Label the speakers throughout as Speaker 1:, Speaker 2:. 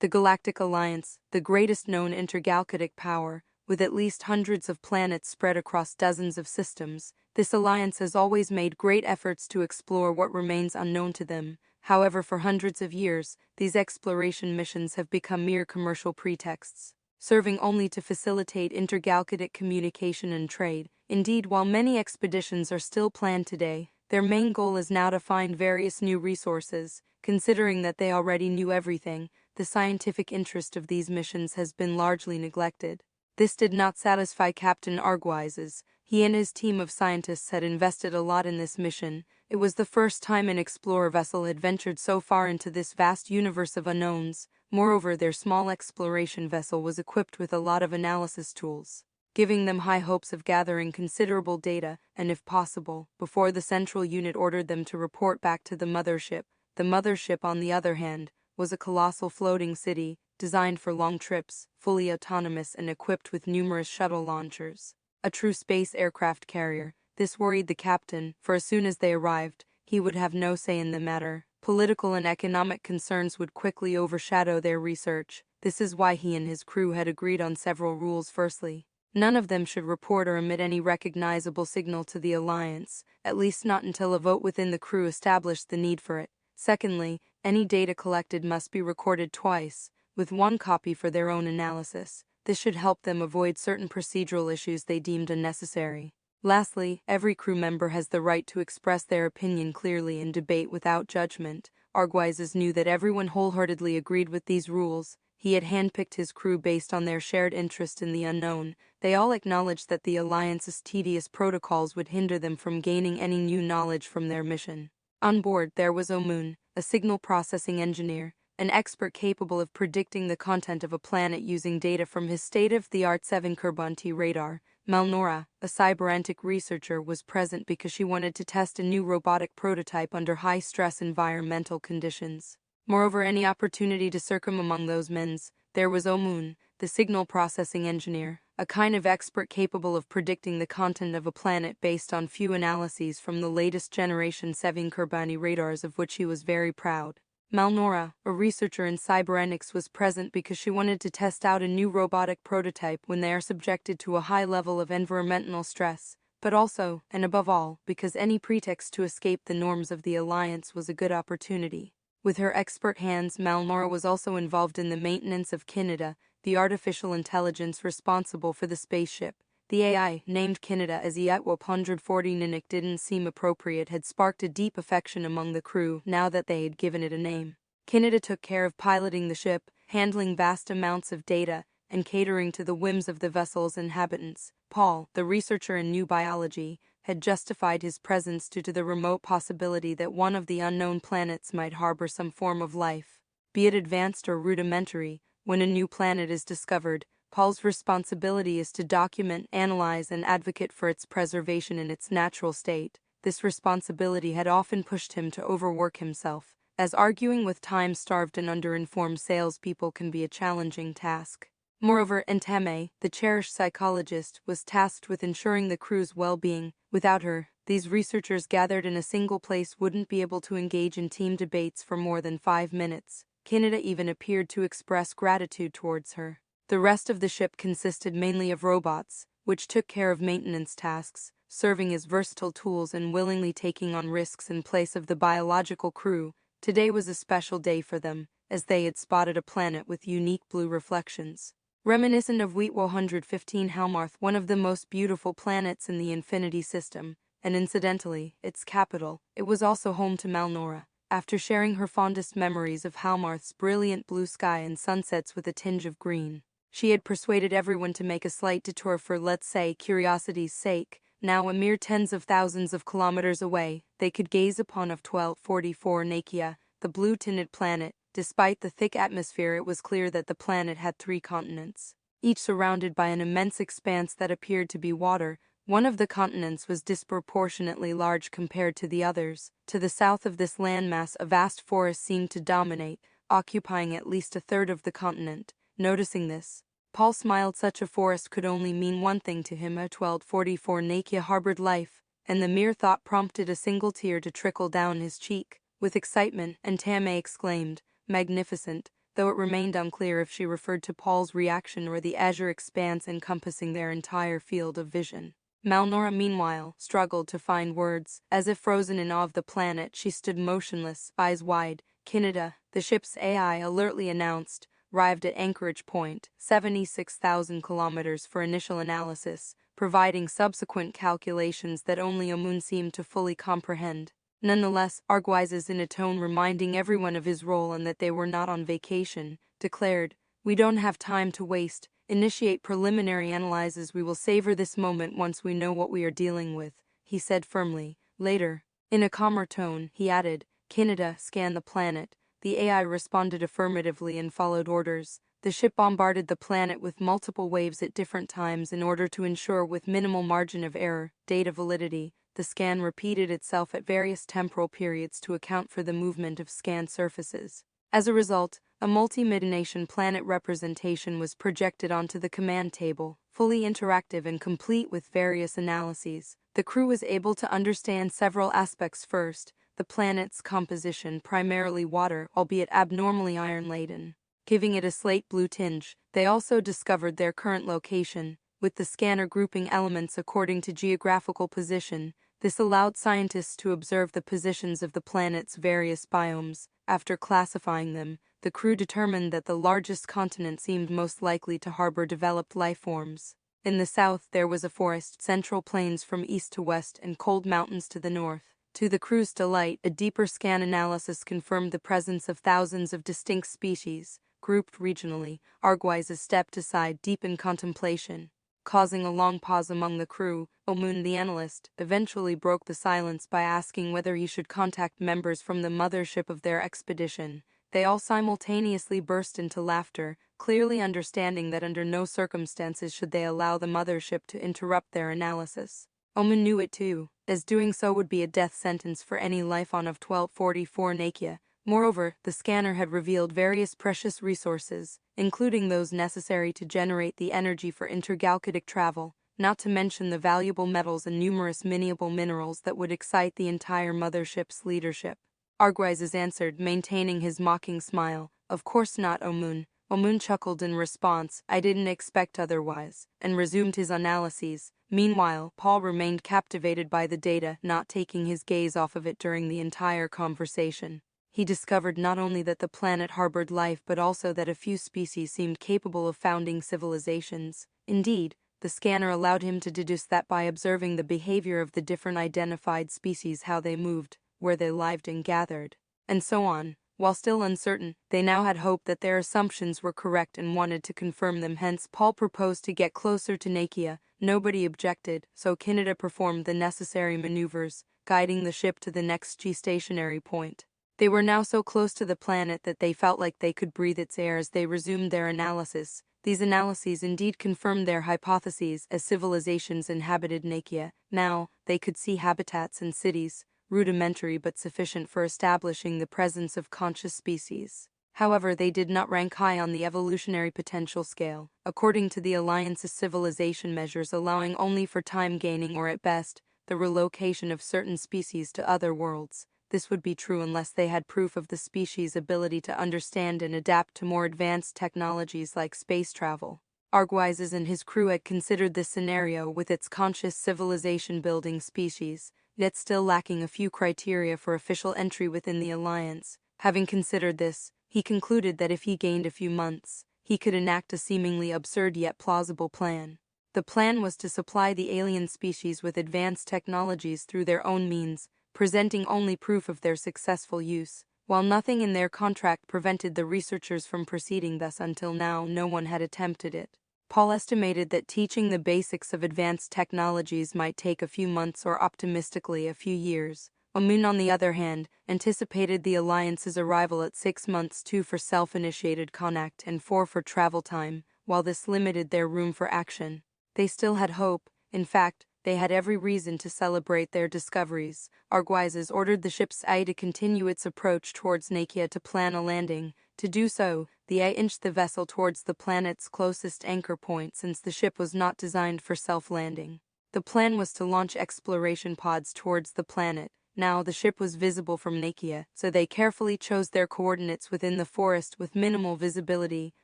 Speaker 1: The Galactic Alliance, the greatest known intergalactic power, with at least hundreds of planets spread across dozens of systems, this alliance has always made great efforts to explore what remains unknown to them. However, for hundreds of years, these exploration missions have become mere commercial pretexts, serving only to facilitate intergalactic communication and trade. Indeed, while many expeditions are still planned today, their main goal is now to find various new resources. Considering that they already knew everything, the scientific interest of these missions has been largely neglected. This did not satisfy Captain Arguizes. He and his team of scientists had invested a lot in this mission. It was the first time an explorer vessel had ventured so far into this vast universe of unknowns. Moreover, their small exploration vessel was equipped with a lot of analysis tools, giving them high hopes of gathering considerable data, and if possible, before the central unit ordered them to report back to the mothership. The mothership, on the other hand, was a colossal floating city, designed for long trips, fully autonomous and equipped with numerous shuttle launchers. A true space aircraft carrier. This worried the captain, for as soon as they arrived, he would have no say in the matter. Political and economic concerns would quickly overshadow their research. This is why he and his crew had agreed on several rules. Firstly, none of them should report or emit any recognizable signal to the Alliance, at least not until a vote within the crew established the need for it. Secondly, any data collected must be recorded twice, with one copy for their own analysis. This should help them avoid certain procedural issues they deemed unnecessary. Lastly, every crew member has the right to express their opinion clearly and debate without judgment. Arguizes knew that everyone wholeheartedly agreed with these rules. He had handpicked his crew based on their shared interest in the unknown. They all acknowledged that the Alliance's tedious protocols would hinder them from gaining any new knowledge from their mission. On board, there was Omun, a signal processing engineer, an expert capable of predicting the content of a planet using data from his state-of-the-art 7 Kerbanti radar. Malnora, a cybernetic researcher, was present because she wanted to test a new robotic prototype under high-stress environmental conditions. Moreover, any opportunity to circum among those men's, there was Omun, the signal processing engineer, a kind of expert capable of predicting the content of a planet based on few analyses from the latest generation 7 Kerbani radars, of which he was very proud. Malnora, a researcher in cybernetics, was present because she wanted to test out a new robotic prototype when they are subjected to a high level of environmental stress, but also, and above all, because any pretext to escape the norms of the Alliance was a good opportunity. With her expert hands, Malnora was also involved in the maintenance of Canada, the artificial intelligence responsible for the spaceship. The AI, named Canada as EIT 140 Ninic, didn't seem appropriate, had sparked a deep affection among the crew now that they had given it a name. Canada took care of piloting the ship, handling vast amounts of data, and catering to the whims of the vessel's inhabitants. Paul, the researcher in new biology, had justified his presence due to the remote possibility that one of the unknown planets might harbor some form of life. Be it advanced or rudimentary, when a new planet is discovered, Paul's responsibility is to document, analyze, and advocate for its preservation in its natural state. This responsibility had often pushed him to overwork himself, as arguing with time-starved and underinformed salespeople can be a challenging task. Moreover, Ntame, the cherished psychologist, was tasked with ensuring the crew's well-being. Without her, these researchers gathered in a single place wouldn't be able to engage in team debates for more than 5 minutes. Canada even appeared to express gratitude towards her. The rest of the ship consisted mainly of robots, which took care of maintenance tasks, serving as versatile tools and willingly taking on risks in place of the biological crew. Today was a special day for them, as they had spotted a planet with unique blue reflections, reminiscent of Wheat 115 Halmarth, one of the most beautiful planets in the Infinity System, and incidentally, its capital. It was also home to Malnora. After sharing her fondest memories of Halmarth's brilliant blue sky and sunsets with a tinge of green, she had persuaded everyone to make a slight detour for, let's say, curiosity's sake. Now, a mere tens of thousands of kilometers away, they could gaze upon 1244 Nekea, the blue-tinted planet. Despite the thick atmosphere, it was clear that the planet had 3 continents, each surrounded by an immense expanse that appeared to be water. One of the continents was disproportionately large compared to the others. To the south of this landmass, a vast forest seemed to dominate, occupying at least a third of the continent. Noticing this, Paul smiled. Such a forest could only mean one thing to him: 1244 Nekea harbored life, and the mere thought prompted a single tear to trickle down his cheek. With excitement, Ntame exclaimed, "Magnificent! though it remained unclear if she referred to Paul's reaction or the azure expanse encompassing their entire field of vision. Malnora, meanwhile, struggled to find words. As if frozen in awe of the planet, she stood motionless, eyes wide. Canada, the ship's AI alertly announced, arrived at anchorage point, 76,000 kilometers for initial analysis, providing subsequent calculations that only Omun seemed to fully comprehend. Nonetheless, Arguizes, in a tone reminding everyone of his role and that they were not on vacation, declared, "We don't have time to waste. Initiate preliminary analyses. We will savor this moment once we know what we are dealing with," he said firmly. Later, in a calmer tone, he added, "Canada, scan the planet." The AI responded affirmatively and followed orders. The ship bombarded the planet with multiple waves at different times in order to ensure, with minimal margin of error, data validity. The scan repeated itself at various temporal periods to account for the movement of scanned surfaces. As a result, a multi-midnation planet representation was projected onto the command table, fully interactive and complete with various analyses. The crew was able to understand several aspects. First, the planet's composition, primarily water, albeit abnormally iron-laden, giving it a slate blue tinge. They also discovered their current location, with the scanner grouping elements according to geographical position. This allowed scientists to observe the positions of the planet's various biomes. After classifying them, the crew determined that the largest continent seemed most likely to harbor developed life forms. In the south, there was a forest, central plains from east to west, and cold mountains to the north. To the crew's delight, a deeper scan analysis confirmed the presence of thousands of distinct species, grouped regionally. Arguizes stepped aside, deep in contemplation. Causing a long pause among the crew, Omun, the analyst, eventually broke the silence by asking whether he should contact members from the mothership of their expedition. They all simultaneously burst into laughter, clearly understanding that under no circumstances should they allow the mothership to interrupt their analysis. Omun knew it too, as doing so would be a death sentence for any life on of 1244 Nekea. Moreover, the scanner had revealed various precious resources, including those necessary to generate the energy for intergalactic travel, not to mention the valuable metals and numerous miniable minerals that would excite the entire mothership's leadership. Arguizes answered, maintaining his mocking smile, "Of course not, Omun." Omun chuckled in response, "I didn't expect otherwise," and resumed his analyses. Meanwhile, Paul remained captivated by the data, not taking his gaze off of it during the entire conversation. He discovered not only that the planet harbored life but also that a few species seemed capable of founding civilizations. Indeed, the scanner allowed him to deduce that by observing the behavior of the different identified species, how they moved, where they lived and gathered, and so on. While still uncertain, they now had hope that their assumptions were correct and wanted to confirm them. Hence, Paul proposed to get closer to Nekea. Nobody objected, so Canada performed the necessary maneuvers, guiding the ship to the next geostationary point. They were now so close to the planet that they felt like they could breathe its air as they resumed their analysis. These analyses indeed confirmed their hypotheses, as civilizations inhabited Nekea. Now, they could see habitats and cities, rudimentary but sufficient for establishing the presence of conscious species. However, they did not rank high on the evolutionary potential scale, according to the Alliance's civilization measures, allowing only for time gaining or, at best, the relocation of certain species to other worlds. This would be true unless they had proof of the species' ability to understand and adapt to more advanced technologies like space travel. Arguizes and his crew had considered this scenario with its conscious civilization-building species, yet still lacking a few criteria for official entry within the Alliance. Having considered this, he concluded that if he gained a few months, he could enact a seemingly absurd yet plausible plan. The plan was to supply the alien species with advanced technologies through their own means, presenting only proof of their successful use. While nothing in their contract prevented the researchers from proceeding thus, until now no one had attempted it. Paul estimated that teaching the basics of advanced technologies might take a few months or optimistically a few years. Omun, on the other hand, anticipated the Alliance's arrival at 6 months, 2 for self-initiated contact and 4 for travel time. While this limited their room for action, they still had hope. In fact, they had every reason to celebrate their discoveries. Arguizes ordered the ship's AI to continue its approach towards Nekea to plan a landing. To do so, the AI inched the vessel towards the planet's closest anchor point, since the ship was not designed for self-landing. The plan was to launch exploration pods towards the planet, Now the ship was visible from Nekea, so they carefully chose their coordinates within the forest with minimal visibility,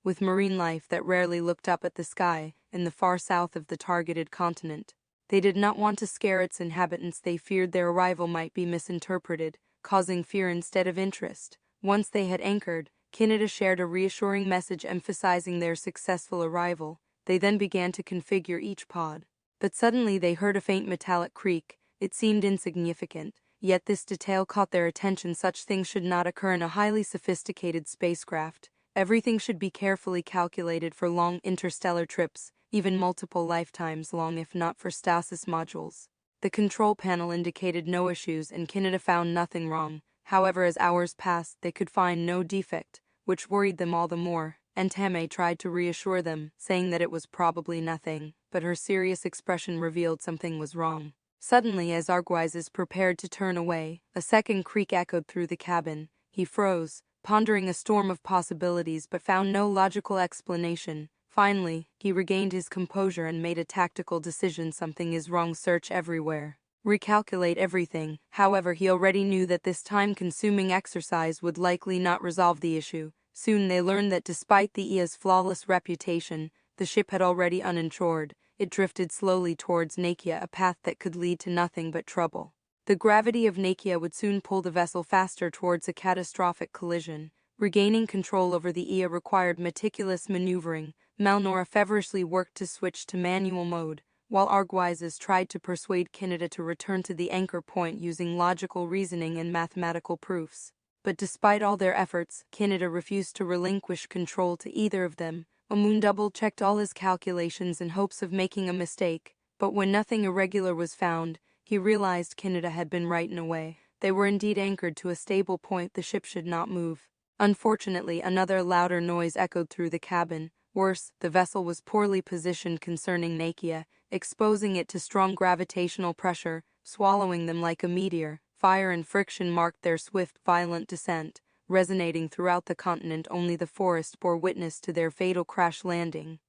Speaker 1: with marine life that rarely looked up at the sky, in the far south of the targeted continent. They did not want to scare its inhabitants. They feared their arrival might be misinterpreted, causing fear instead of interest. Once they had anchored, Canada shared a reassuring message emphasizing their successful arrival. They then began to configure each pod. But suddenly they heard a faint metallic creak. It seemed insignificant, yet this detail caught their attention. Such things should not occur in a highly sophisticated spacecraft. Everything should be carefully calculated for long interstellar trips, even multiple lifetimes long if not for stasis modules. The control panel indicated no issues and Canada found nothing wrong. However, as hours passed, they could find no defect, which worried them all the more. And Tame tried to reassure them, saying that it was probably nothing, but her serious expression revealed something was wrong. Suddenly, as Arguizes prepared to turn away, a second creak echoed through the cabin. He froze, pondering a storm of possibilities but found no logical explanation. Finally, he regained his composure and made a tactical decision. Something is wrong. Search everywhere. Recalculate everything. However, he already knew that this time-consuming exercise would likely not resolve the issue. Soon they learned that despite the IA's flawless reputation, the ship had already uninsured. It drifted slowly towards Nekea, a path that could lead to nothing but trouble. The gravity of Nekea would soon pull the vessel faster towards a catastrophic collision. Regaining control over the IA required meticulous maneuvering. Malnora feverishly worked to switch to manual mode, while Arguizes tried to persuade Canada to return to the anchor point using logical reasoning and mathematical proofs. But despite all their efforts, Canada refused to relinquish control to either of them. Amun double-checked all his calculations in hopes of making a mistake, but when nothing irregular was found, he realized Canada had been right in a way. They were indeed anchored to a stable point. The ship should not move. Unfortunately, another louder noise echoed through the cabin. Worse, the vessel was poorly positioned concerning Nekea, exposing it to strong gravitational pressure, swallowing them like a meteor. Fire and friction marked their swift, violent descent, resonating throughout the continent. Only the forest bore witness to their fatal crash landing.